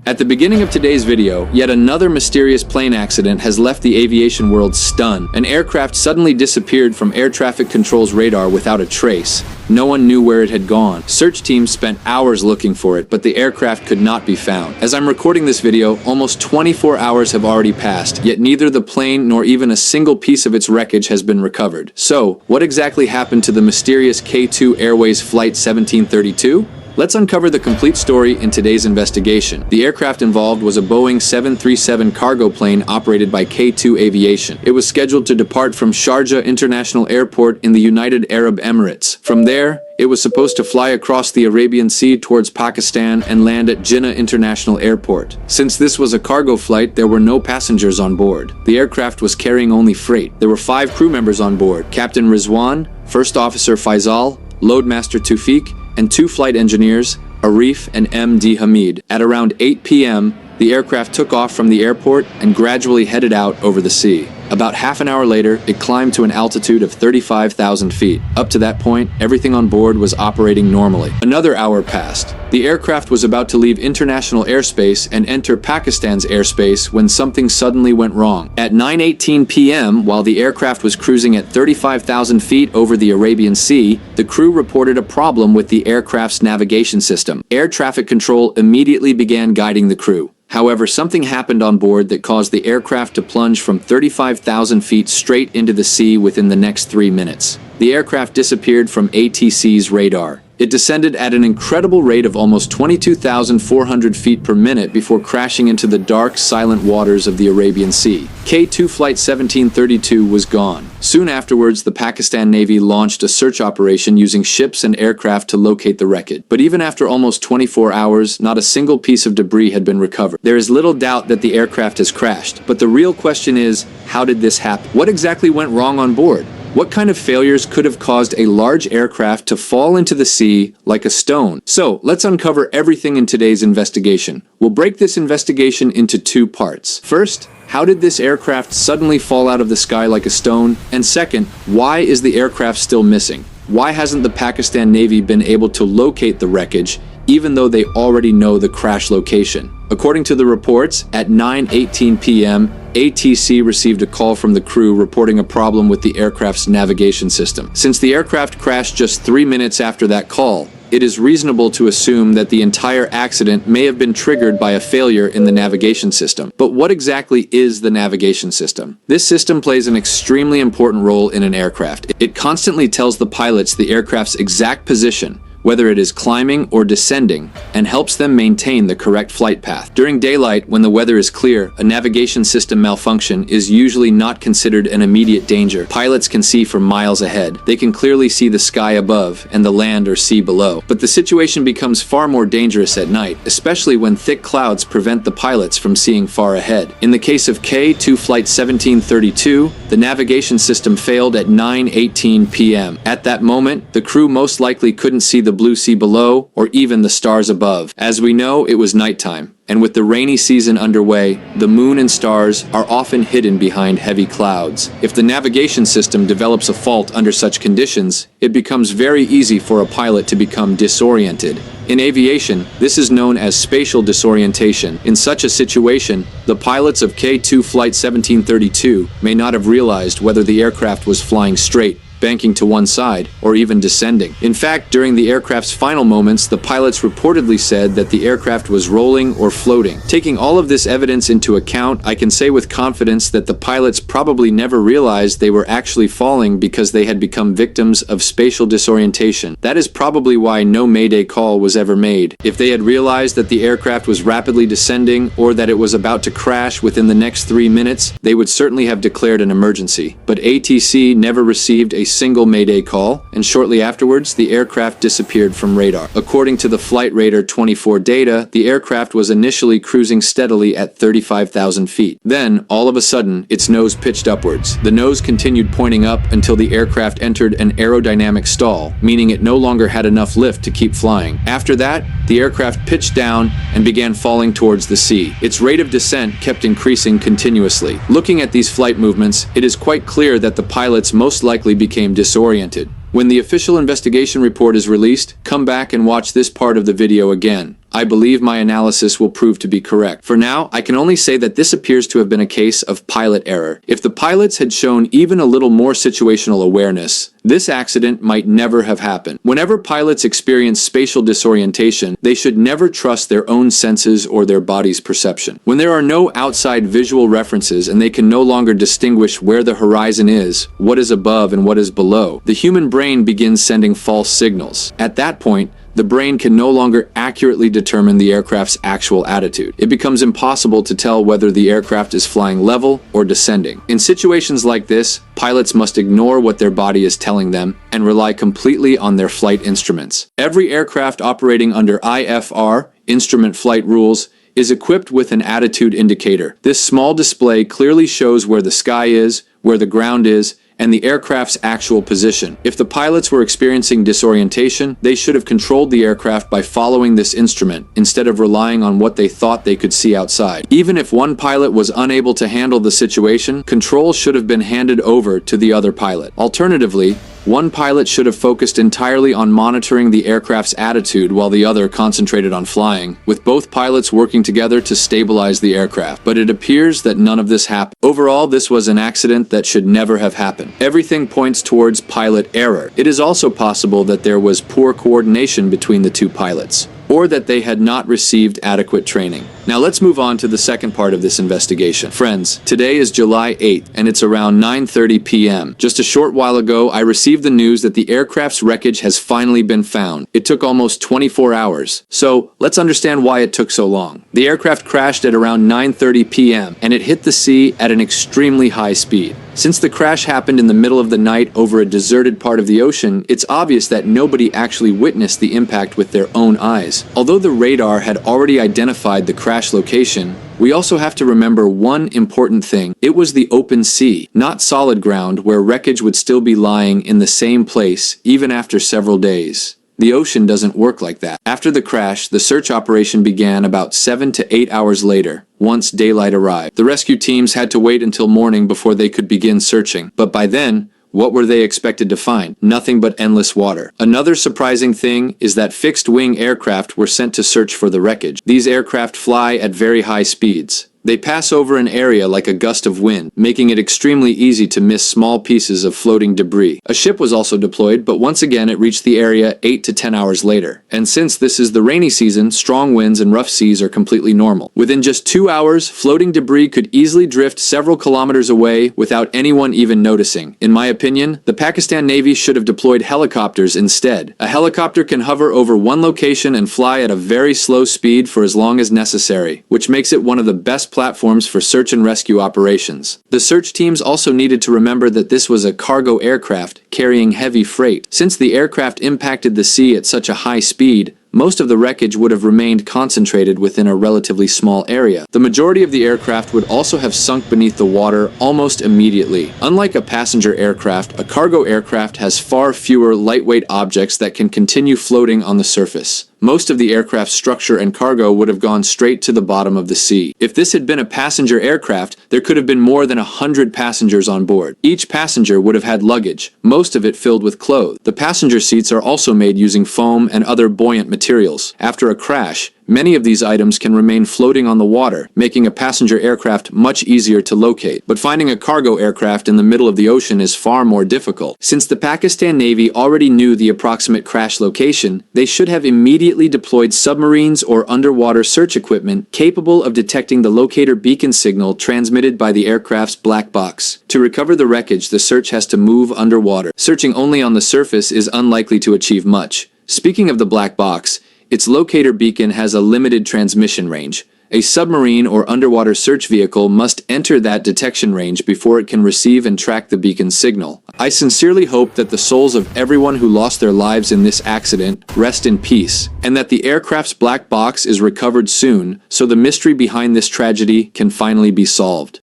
At the beginning of today's video, yet another mysterious plane accident has left the aviation world stunned. An aircraft suddenly disappeared from air traffic control's radar without a trace. No one knew where it had gone. Search teams spent hours looking for it, but the aircraft could not be found. As I'm recording this video, almost 24 hours have already passed, yet neither the plane nor even a single piece of its wreckage has been recovered. So, what exactly happened to the mysterious K2 Airways Flight 1732? Let's uncover the complete story in today's investigation. The aircraft involved was a Boeing 737 cargo plane operated by K2 Aviation. It was scheduled to depart from Sharjah International Airport in the United Arab Emirates. From there, it was supposed to fly across the Arabian Sea towards Pakistan and land at Jinnah International Airport. Since this was a cargo flight, there were no passengers on board. The aircraft was carrying only freight. There were 5 crew members on board: Captain Rizwan, First Officer Faisal, Loadmaster Tufik, and 2 flight engineers, Arif and M.D. Hamid. At around 8 p.m., the aircraft took off from the airport and gradually headed out over the sea. About half an hour later, it climbed to an altitude of 35,000 feet. Up to that point, everything on board was operating normally. Another hour passed. The aircraft was about to leave international airspace and enter Pakistan's airspace when something suddenly went wrong. At 9:18 p.m., while the aircraft was cruising at 35,000 feet over the Arabian Sea, the crew reported a problem with the aircraft's navigation system. Air traffic control immediately began guiding the crew. However, something happened on board that caused the aircraft to plunge from 35,000 feet straight into the sea within the next 3 minutes. The aircraft disappeared from ATC's radar. It descended at an incredible rate of almost 22,400 feet per minute before crashing into the dark, silent waters of the Arabian Sea. K2 Flight 1732 was gone. Soon afterwards, the Pakistan Navy launched a search operation using ships and aircraft to locate the wreckage. But even after almost 24 hours, not a single piece of debris had been recovered. There is little doubt that the aircraft has crashed, but the real question is, how did this happen? What exactly went wrong on board? What kind of failures could have caused a large aircraft to fall into the sea like a stone? So, let's uncover everything in today's investigation. We'll break this investigation into 2 parts. First, how did this aircraft suddenly fall out of the sky like a stone? And second, why is the aircraft still missing? Why hasn't the Pakistan Navy been able to locate the wreckage, even though they already know the crash location? According to the reports, at 9:18 p.m., ATC received a call from the crew reporting a problem with the aircraft's navigation system. Since the aircraft crashed just 3 minutes after that call, it is reasonable to assume that the entire accident may have been triggered by a failure in the navigation system. But what exactly is the navigation system? This system plays an extremely important role in an aircraft. It constantly tells the pilots the aircraft's exact position, whether it is climbing or descending, and helps them maintain the correct flight path. During daylight, when the weather is clear, a navigation system malfunction is usually not considered an immediate danger. Pilots can see for miles ahead. They can clearly see the sky above and the land or sea below. But the situation becomes far more dangerous at night, especially when thick clouds prevent the pilots from seeing far ahead. In the case of K2 Flight 1732, the navigation system failed at 9:18 p.m. At that moment, the crew most likely couldn't see the blue sea below or even the stars above. As we know, it was nighttime, and with the rainy season underway, the moon and stars are often hidden behind heavy clouds. If the navigation system develops a fault under such conditions, it becomes very easy for a pilot to become disoriented. In aviation, this is known as spatial disorientation. In such a situation, the pilots of K2 Flight 1732 may not have realized whether the aircraft was flying straight, banking to one side, or even descending. In fact, during the aircraft's final moments, the pilots reportedly said that the aircraft was rolling or floating. Taking all of this evidence into account, I can say with confidence that the pilots probably never realized they were actually falling because they had become victims of spatial disorientation. That is probably why no mayday call was ever made. If they had realized that the aircraft was rapidly descending or that it was about to crash within the next 3 minutes, they would certainly have declared an emergency. But ATC never received a single mayday call, and shortly afterwards, the aircraft disappeared from radar. According to the Flight Radar 24 data, the aircraft was initially cruising steadily at 35,000 feet. Then, all of a sudden, its nose pitched upwards. The nose continued pointing up until the aircraft entered an aerodynamic stall, meaning it no longer had enough lift to keep flying. After that, the aircraft pitched down and began falling towards the sea. Its rate of descent kept increasing continuously. Looking at these flight movements, it is quite clear that the pilots most likely became disoriented. When the official investigation report is released, come back and watch this part of the video again. I believe my analysis will prove to be correct. For now, I can only say that this appears to have been a case of pilot error. If the pilots had shown even a little more situational awareness, this accident might never have happened. Whenever pilots experience spatial disorientation, they should never trust their own senses or their body's perception. When there are no outside visual references and they can no longer distinguish where the horizon is, what is above and what is below, the human brain begins sending false signals. At that point, the brain can no longer accurately determine the aircraft's actual attitude. It becomes impossible to tell whether the aircraft is flying level or descending. In situations like this, pilots must ignore what their body is telling them and rely completely on their flight instruments. Every aircraft operating under IFR, Instrument Flight Rules, is equipped with an attitude indicator. This small display clearly shows where the sky is, where the ground is, and the aircraft's actual position. If the pilots were experiencing disorientation, they should have controlled the aircraft by following this instrument, instead of relying on what they thought they could see outside. Even if one pilot was unable to handle the situation, control should have been handed over to the other pilot. Alternatively, one pilot should have focused entirely on monitoring the aircraft's attitude while the other concentrated on flying, with both pilots working together to stabilize the aircraft. But it appears that none of this happened. Overall, this was an accident that should never have happened. Everything points towards pilot error. It is also possible that there was poor coordination between the two pilots, or that they had not received adequate training. Now let's move on to the second part of this investigation. Friends, today is July 8th, and it's around 9:30 p.m. Just a short while ago, I received the news that the aircraft's wreckage has finally been found. It took almost 24 hours. So, let's understand why it took so long. The aircraft crashed at around 9:30 p.m., and it hit the sea at an extremely high speed. Since the crash happened in the middle of the night over a deserted part of the ocean, it's obvious that nobody actually witnessed the impact with their own eyes. Although the radar had already identified the crash location, we also have to remember one important thing. It was the open sea, not solid ground, where wreckage would still be lying in the same place even after several days. The ocean doesn't work like that. After the crash, the search operation began about 7 to 8 hours later, once daylight arrived. The rescue teams had to wait until morning before they could begin searching. But by then, what were they expected to find? Nothing but endless water. Another surprising thing is that fixed-wing aircraft were sent to search for the wreckage. These aircraft fly at very high speeds. They pass over an area like a gust of wind, making it extremely easy to miss small pieces of floating debris. A ship was also deployed, but once again it reached the area 8 to 10 hours later. And since this is the rainy season, strong winds and rough seas are completely normal. Within just 2 hours, floating debris could easily drift several kilometers away without anyone even noticing. In my opinion, the Pakistan Navy should have deployed helicopters instead. A helicopter can hover over one location and fly at a very slow speed for as long as necessary, which makes it one of the best platforms for search and rescue operations. The search teams also needed to remember that this was a cargo aircraft carrying heavy freight. Since the aircraft impacted the sea at such a high speed, most of the wreckage would have remained concentrated within a relatively small area. The majority of the aircraft would also have sunk beneath the water almost immediately. Unlike a passenger aircraft, a cargo aircraft has far fewer lightweight objects that can continue floating on the surface. Most of the aircraft's structure and cargo would have gone straight to the bottom of the sea. If this had been a passenger aircraft, there could have been more than 100 passengers on board. Each passenger would have had luggage, most of it filled with clothes. The passenger seats are also made using foam and other buoyant materials. After a crash, many of these items can remain floating on the water, making a passenger aircraft much easier to locate. But finding a cargo aircraft in the middle of the ocean is far more difficult. Since the Pakistan Navy already knew the approximate crash location, they should have immediately deployed submarines or underwater search equipment capable of detecting the locator beacon signal transmitted by the aircraft's black box. To recover the wreckage, the search has to move underwater. Searching only on the surface is unlikely to achieve much. Speaking of the black box, its locator beacon has a limited transmission range. A submarine or underwater search vehicle must enter that detection range before it can receive and track the beacon signal. I sincerely hope that the souls of everyone who lost their lives in this accident rest in peace, and that the aircraft's black box is recovered soon, so the mystery behind this tragedy can finally be solved.